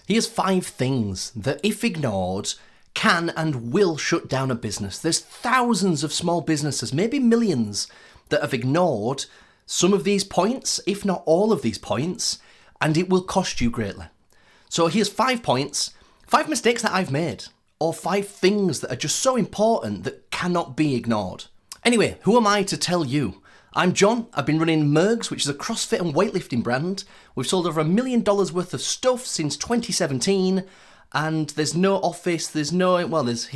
Here's 5 things that, if ignored, can and will shut down a business. There's thousands of small businesses, maybe millions, that have ignored some of these points, if not all of these points, and it will cost you greatly. So here's 5 points, 5 mistakes that I've made, or 5 things that are just so important that cannot be ignored. Anyway, who am I to tell you? I'm John. I've been running Mergs, which is a CrossFit and weightlifting brand. We've sold over $1 million worth of stuff since 2017, and there's no office, there's no employees,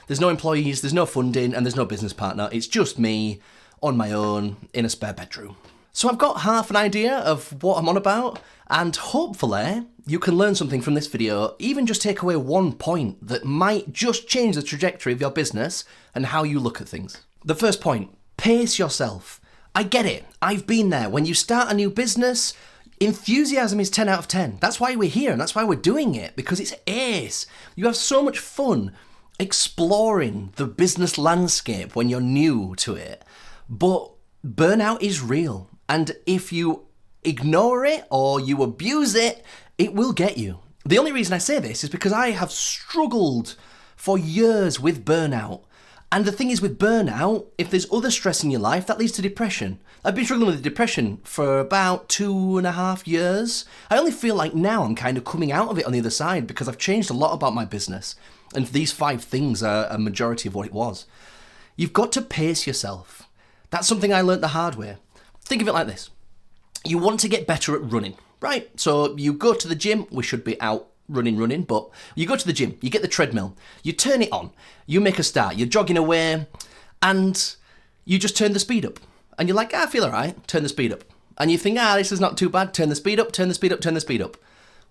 there's no funding, and there's no business partner. It's just me on my own in a spare bedroom. So I've got half an idea of what I'm on about, and hopefully you can learn something from this video, even just take away 1 point that might just change the trajectory of your business and how you look at things. The first point, pace yourself. I get it. I've been there. When you start a new business, enthusiasm is 10 out of 10. That's why we're here and that's why we're doing it, because it's ace. You have so much fun exploring the business landscape when you're new to it. But burnout is real. And if you ignore it or you abuse it, it will get you. The only reason I say this is because I have struggled for years with burnout. And the thing is with burnout, if there's other stress in your life, that leads to depression. I've been struggling with depression for about 2.5 years. I only feel like now I'm kind of coming out of it on the other side because I've changed a lot about my business. And these 5 things are a majority of what it was. You've got to pace yourself. That's something I learned the hard way. Think of it like this. You want to get better at running, right? So you go to the gym, we should be out running, but you go to the gym, you get the treadmill, you turn it on, you make a start, you're jogging away, and you just turn the speed up. And you're like, I feel all right, turn the speed up. And you think, this is not too bad, turn the speed up, turn the speed up, turn the speed up.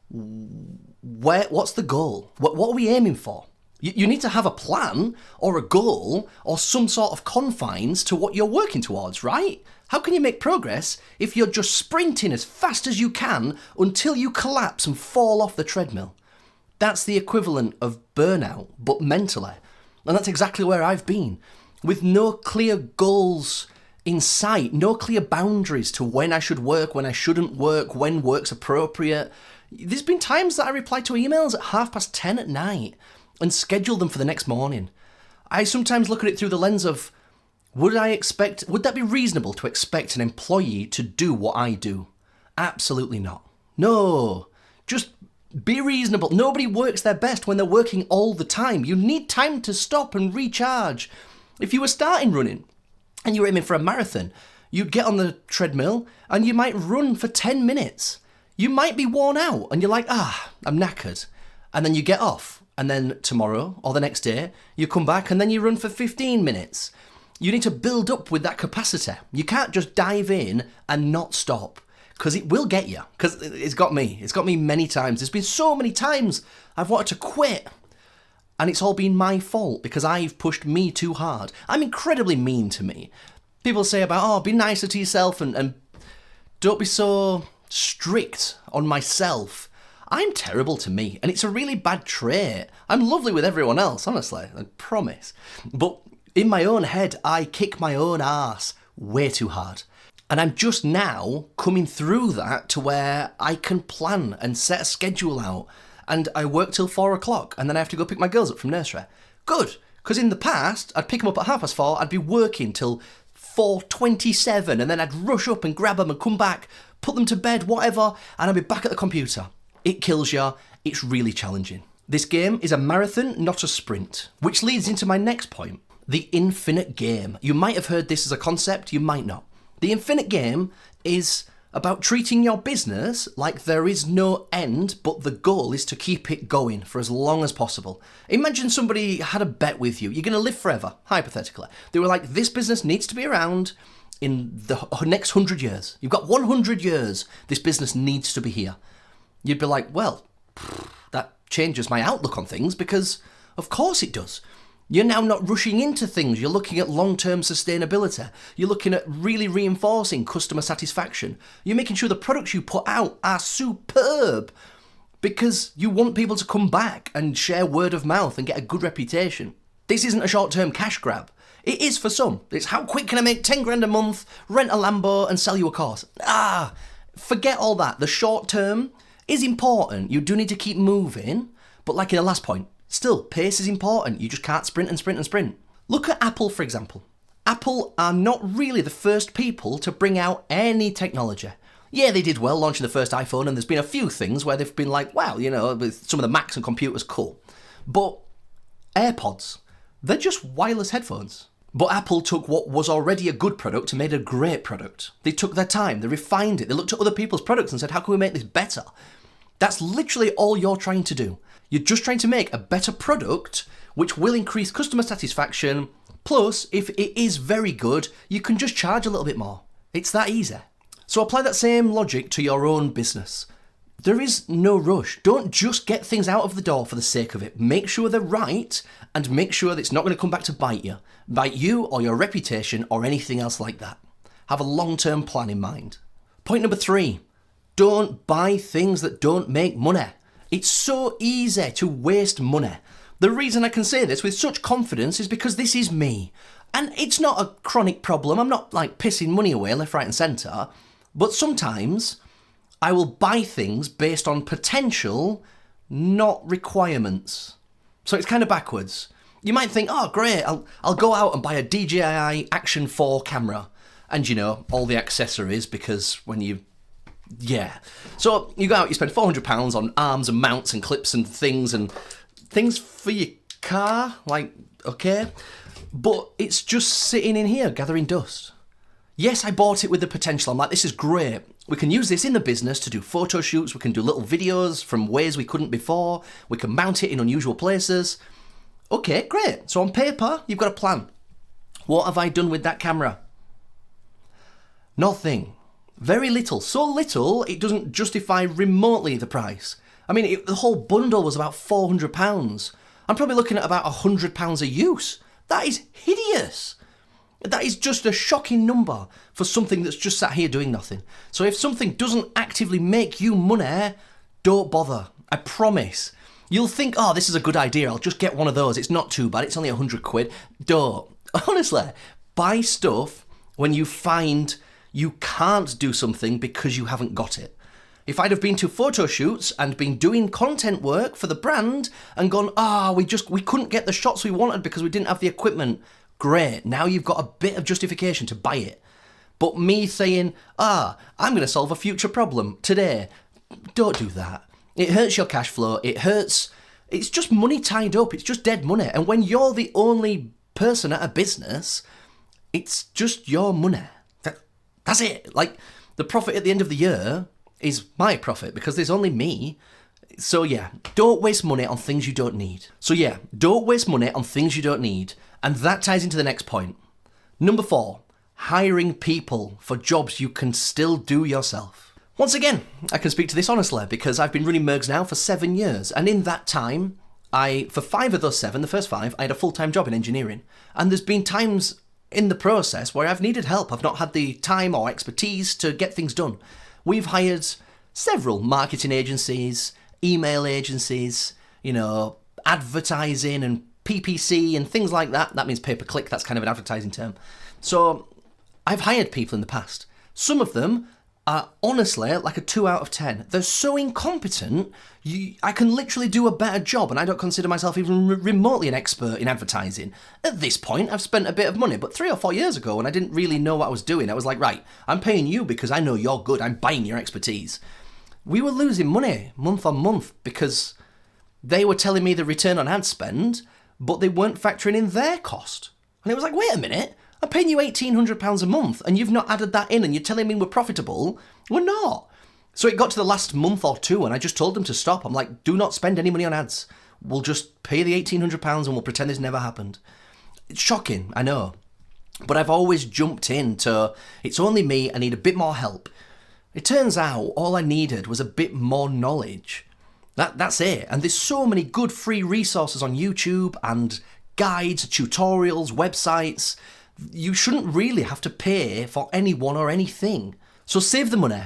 What's the goal? What are we aiming for? You need to have a plan or a goal or some sort of confines to what you're working towards, right? How can you make progress if you're just sprinting as fast as you can until you collapse and fall off the treadmill? That's the equivalent of burnout, but mentally. And that's exactly where I've been. With no clear goals in sight, no clear boundaries to when I should work, when I shouldn't work, when work's appropriate. There's been times that I reply to emails at 10:30 at night and schedule them for the next morning. I sometimes look at it through the lens of, would that be reasonable to expect an employee to do what I do? Absolutely not. No, just be reasonable. Nobody works their best when they're working all the time. You need time to stop and recharge. If you were starting running and you were aiming for a marathon, you'd get on the treadmill and you might run for 10 minutes. You might be worn out and you're like, I'm knackered. And then you get off. And then tomorrow or the next day, you come back and then you run for 15 minutes. You need to build up with that capacity. You can't just dive in and not stop, because it will get you. Because it's got me. It's got me many times. There's been so many times I've wanted to quit. And it's all been my fault because I've pushed me too hard. I'm incredibly mean to me. People say about, be nicer to yourself and don't be so strict on myself. I'm terrible to me, and it's a really bad trait. I'm lovely with everyone else, honestly, I promise. But in my own head, I kick my own arse way too hard. And I'm just now coming through that to where I can plan and set a schedule out. And I work till 4 o'clock, and then I have to go pick my girls up from nursery. Good, because in the past, I'd pick them up at 4:30, I'd be working till 4:27, and then I'd rush up and grab them and come back, put them to bed, whatever, and I'd be back at the computer. It kills you. It's really challenging. This game is a marathon, not a sprint, which leads into my next point, the infinite game. You might have heard this as a concept, you might not. The infinite game is about treating your business like there is no end, but the goal is to keep it going for as long as possible. Imagine somebody had a bet with you. You're going to live forever, hypothetically. They were like, this business needs to be around in the next 100 years. You've got 100 years. This business needs to be here. You'd be like, well, that changes my outlook on things because of course it does. You're now not rushing into things. You're looking at long-term sustainability. You're looking at really reinforcing customer satisfaction. You're making sure the products you put out are superb because you want people to come back and share word of mouth and get a good reputation. This isn't a short-term cash grab. It is for some. It's how quick can I make 10 grand a month, rent a Lambo and sell you a course. Forget all that. The short term is important. You do need to keep moving, but like in the last point, still, pace is important. You just can't sprint and sprint and sprint. Look at Apple, for example. Apple are not really the first people to bring out any technology. Yeah, they did well launching the first iPhone, and there's been a few things where they've been like, wow, with some of the Macs and computers, cool. But AirPods, they're just wireless headphones. But Apple took what was already a good product and made a great product. They took their time, they refined it, they looked at other people's products and said, how can we make this better? That's literally all you're trying to do. You're just trying to make a better product which will increase customer satisfaction. Plus, if it is very good, you can just charge a little bit more. It's that easy. So apply that same logic to your own business. There is no rush. Don't just get things out of the door for the sake of it. Make sure they're right, and make sure that it's not going to come back to bite you. Bite you or your reputation or anything else like that. Have a long-term plan in mind. Point number 3, don't buy things that don't make money. It's so easy to waste money. The reason I can say this with such confidence is because this is me. And it's not a chronic problem. I'm not like pissing money away left, right and centre. But sometimes I will buy things based on potential, not requirements. So it's kind of backwards. You might think, oh great, I'll go out and buy a DJI Action 4 camera. And all the accessories, because when you... Yeah. So you go out, you spend £400 on arms and mounts and clips and things for your car, like, okay. But it's just sitting in here gathering dust. Yes, I bought it with the potential. I'm like, this is great. We can use this in the business to do photo shoots. We can do little videos from ways we couldn't before. We can mount it in unusual places. Okay, great. So on paper, you've got a plan. What have I done with that camera? Nothing. Very little. So little, it doesn't justify remotely the price. I mean, the whole bundle was about £400. I'm probably looking at about £100 a use. That is hideous. That is just a shocking number for something that's just sat here doing nothing. So if something doesn't actively make you money, don't bother. I promise. You'll think, oh, this is a good idea. I'll just get one of those. It's not too bad. It's only £100. Don't. Honestly, buy stuff when you find you can't do something because you haven't got it. If I'd have been to photo shoots and been doing content work for the brand and gone, we couldn't get the shots we wanted because we didn't have the equipment. Great, now you've got a bit of justification to buy it. But me saying, I'm going to solve a future problem today, don't do that. It hurts your cash flow, it's just money tied up, it's just dead money. And when you're the only person at a business, it's just your money. That's it. Like, the profit at the end of the year is my profit because there's only me. So yeah, don't waste money on things you don't need. And that ties into the next point. Number 4, hiring people for jobs you can still do yourself. Once again, I can speak to this honestly because I've been running Mergs now for 7 years. And in that time, for 5 of those 7, the first 5, I had a full-time job in engineering. And there's been times in the process where I've needed help. I've not had the time or expertise to get things done. We've hired several marketing agencies, email agencies, advertising and PPC and things like that. That means pay-per-click. That's kind of an advertising term. So I've hired people in the past. Some of them are honestly like a 2 out of 10. They're so incompetent, I can literally do a better job, and I don't consider myself even remotely an expert in advertising. At this point, I've spent a bit of money, but 3 or 4 years ago, when I didn't really know what I was doing, I was like, right, I'm paying you because I know you're good. I'm buying your expertise. We were losing money month on month because they were telling me the return on ad spend, but they weren't factoring in their cost. And it was like, wait a minute, I'm paying you £1,800 a month and you've not added that in and you're telling me we're profitable? We're not. So it got to the last month or 2 and I just told them to stop. I'm like, do not spend any money on ads. We'll just pay the £1,800 and we'll pretend this never happened. It's shocking, I know. But I've always jumped into, it's only me, I need a bit more help. It turns out all I needed was a bit more knowledge. That's it. And there's so many good free resources on YouTube and guides, tutorials, websites. You shouldn't really have to pay for anyone or anything. So save the money.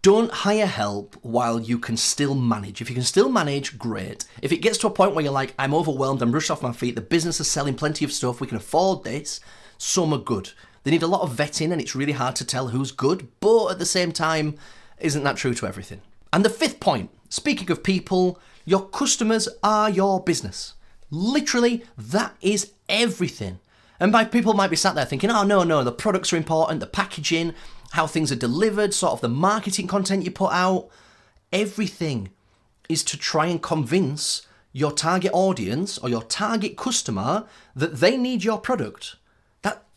Don't hire help while you can still manage. If you can still manage, great. If it gets to a point where you're like, I'm overwhelmed, I'm rushed off my feet, the business is selling plenty of stuff, we can afford this, some are good. They need a lot of vetting and it's really hard to tell who's good, but at the same time, isn't that true to everything? And the fifth point, speaking of people, your customers are your business. Literally, that is everything. And people might be sat there thinking, oh, no, the products are important, the packaging, how things are delivered, sort of the marketing content you put out. Everything is to try and convince your target audience or your target customer that they need your product.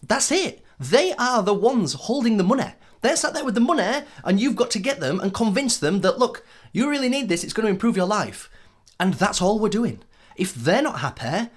That's it. They are the ones holding the money. They're sat there with the money and you've got to get them and convince them that, look, you really need this, it's going to improve your life. And that's all we're doing. If they're not happy,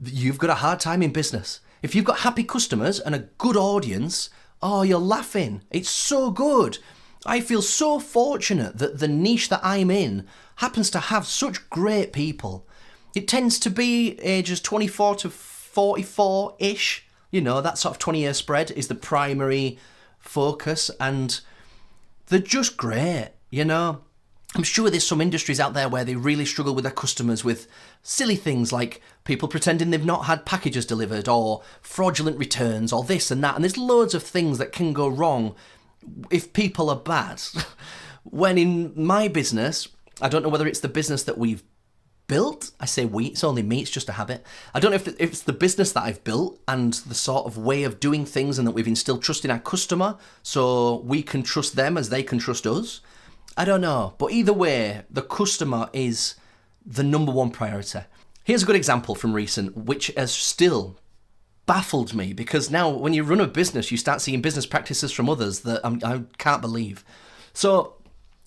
you've got a hard time in business. If you've got happy customers and a good audience, oh, you're laughing. It's so good. I feel so fortunate that the niche that I'm in happens to have such great people. It tends to be ages 24 to 44-ish. You know, that sort of 20-year spread is the primary focus, and they're just great, you know. I'm sure there's some industries out there where they really struggle with their customers with silly things like people pretending they've not had packages delivered or fraudulent returns or this and that. And there's loads of things that can go wrong if people are bad. When in my business, I don't know whether it's the business that we've built. I say we, it's only me, it's just a habit. I don't know if it's the business that I've built and the sort of way of doing things and that we've instilled trust in our customer so we can trust them as they can trust us. I don't know, but either way, the customer is the number one priority. Here's a good example from recent, which has still baffled me, because now when you run a business, you start seeing business practices from others that I can't believe. So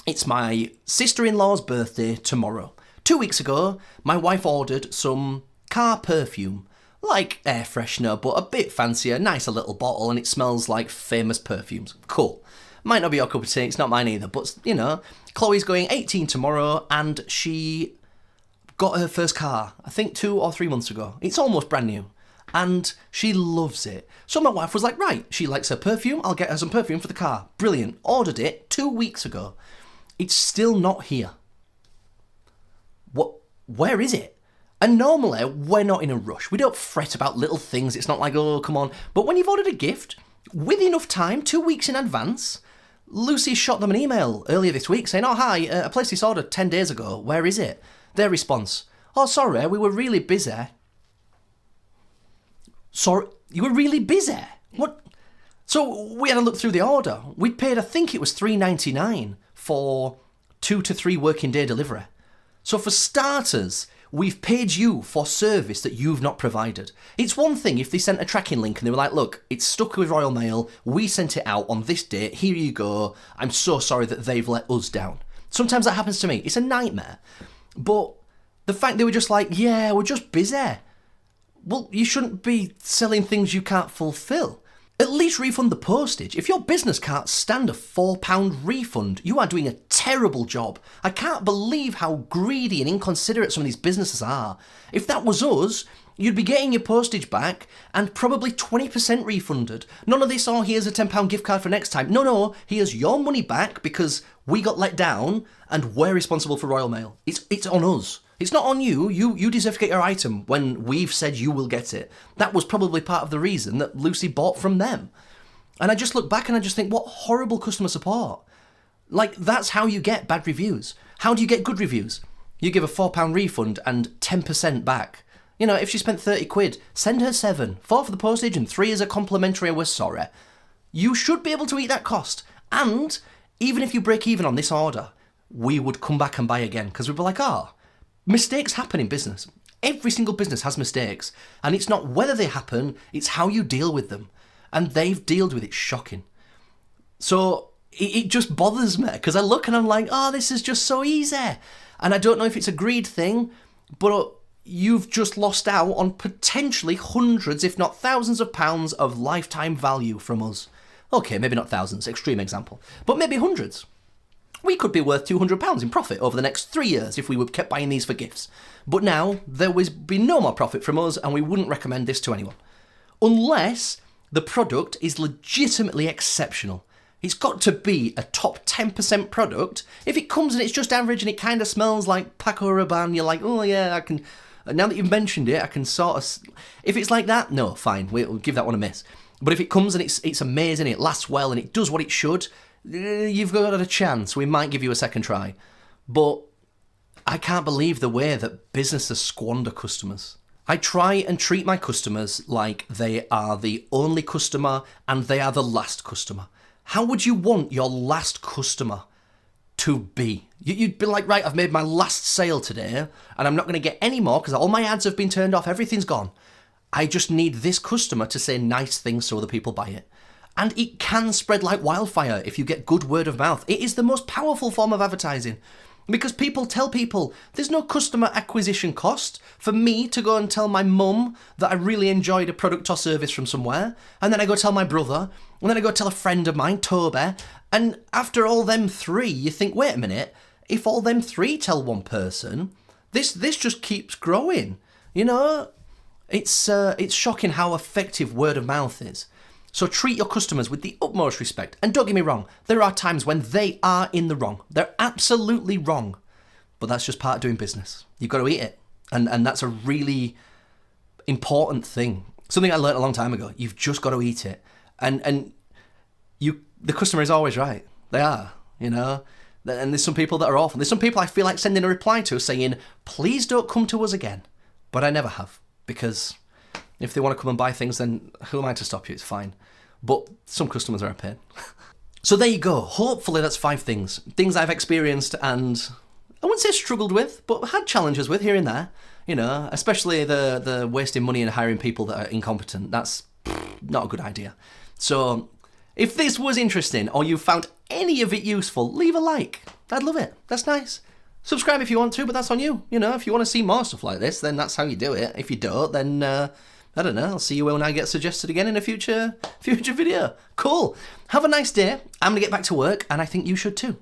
it's my sister-in-law's birthday tomorrow. 2 weeks ago, my wife ordered some car perfume, like air freshener, but a bit fancier, nicer little bottle, and it smells like famous perfumes. Cool. Might not be your cup of tea, it's not mine either, but, you know, Chloe's going 18 tomorrow, and she got her first car, I think 2 or 3 months ago. It's almost brand new, and she loves it. So my wife was like, right, she likes her perfume, I'll get her some perfume for the car. Brilliant. Ordered it 2 weeks ago. It's still not here. Where is it? And normally, we're not in a rush. We don't fret about little things. It's not like, oh, come on. But when you've ordered a gift, with enough time, 2 weeks in advance, Lucy shot them an email earlier this week saying, oh, hi, I placed this order 10 days ago. Where is it? Their response, oh, sorry, we were really busy. Sorry, you were really busy? What? So we had a look through the order. We'd paid, I think it was $3.99 for 2 to 3 working day delivery. So for starters, we've paid you for service that you've not provided. It's one thing if they sent a tracking link and they were like, look, it's stuck with Royal Mail, we sent it out on this date, here you go, I'm so sorry that they've let us down. Sometimes that happens to me, it's a nightmare. But the fact they were just like, yeah, we're just busy. Well, you shouldn't be selling things you can't fulfill. At least refund the postage. If your business can't stand a £4 refund, you are doing a terrible job. I can't believe how greedy and inconsiderate some of these businesses are. If that was us, you'd be getting your postage back and probably 20% refunded. None of this, oh, here's a £10 gift card for next time. No, here's your money back because we got let down and we're responsible for Royal Mail. It's on us. It's not on you. You deserve to get your item when we've said you will get it. That was probably part of the reason that Lucy bought from them. And I just look back and I just think, what horrible customer support. Like, that's how you get bad reviews. How do you get good reviews? You give a £4 refund and 10% back. You know, if she spent 30 quid, send her 7. 4 for the postage and 3 as a complimentary, we're sorry. You should be able to eat that cost. And even if you break even on this order, we would come back and buy again because we'd be like, mistakes happen in business. Every single business has mistakes. And it's not whether they happen, it's how you deal with them. And they've dealt with it shocking. So it just bothers me because I look and I'm like, this is just so easy. And I don't know if it's a greed thing, but you've just lost out on potentially hundreds, if not thousands of pounds of lifetime value from us. Okay, maybe not thousands, extreme example, but maybe hundreds. We could be worth £200 in profit over the next 3 years if we were kept buying these for gifts. But now, there would be no more profit from us and we wouldn't recommend this to anyone. Unless the product is legitimately exceptional. It's got to be a top 10% product. If it comes and it's just average and it kind of smells like Paco Rabanne, you're like, oh yeah, I can... Now that you've mentioned it, I can sort of... If it's like that, no, fine, we'll give that one a miss. But if it comes and it's amazing, it lasts well and it does what it should, you've got a chance. We might give you a second try. But I can't believe the way that businesses squander customers. I try and treat my customers like they are the only customer and they are the last customer. How would you want your last customer to be? You'd be like, right, I've made my last sale today and I'm not going to get any more because all my ads have been turned off, everything's gone. I just need this customer to say nice things so other people buy it. And it can spread like wildfire if you get good word of mouth. It is the most powerful form of advertising. Because people tell people there's no customer acquisition cost for me to go and tell my mum that I really enjoyed a product or service from somewhere, and then I go tell my brother, and then I go tell a friend of mine, Toby, and after all them three, you think, wait a minute, if all them three tell one person, this just keeps growing. You know, it's shocking how effective word of mouth is. So treat your customers with the utmost respect. And don't get me wrong, there are times when they are in the wrong. They're absolutely wrong. But that's just part of doing business. You've got to eat it. And that's a really important thing. Something I learned a long time ago. You've just got to eat it. And the customer is always right. They are, you know. And there's some people that are awful. There's some people I feel like sending a reply to saying, please don't come to us again. But I never have. Because if they want to come and buy things, then who am I to stop you? It's fine. But some customers are a pain. So there you go. Hopefully that's 5 things. Things I've experienced and I wouldn't say struggled with, but had challenges with here and there. You know, especially the wasting money and hiring people that are incompetent. That's not a good idea. So if this was interesting or you found any of it useful, leave a like. I'd love it. That's nice. Subscribe if you want to, but that's on you. You know, if you want to see more stuff like this, then that's how you do it. If you don't, then I don't know. I'll see you when I get suggested again in a future video. Cool. Have a nice day. I'm going to get back to work, and I think you should too.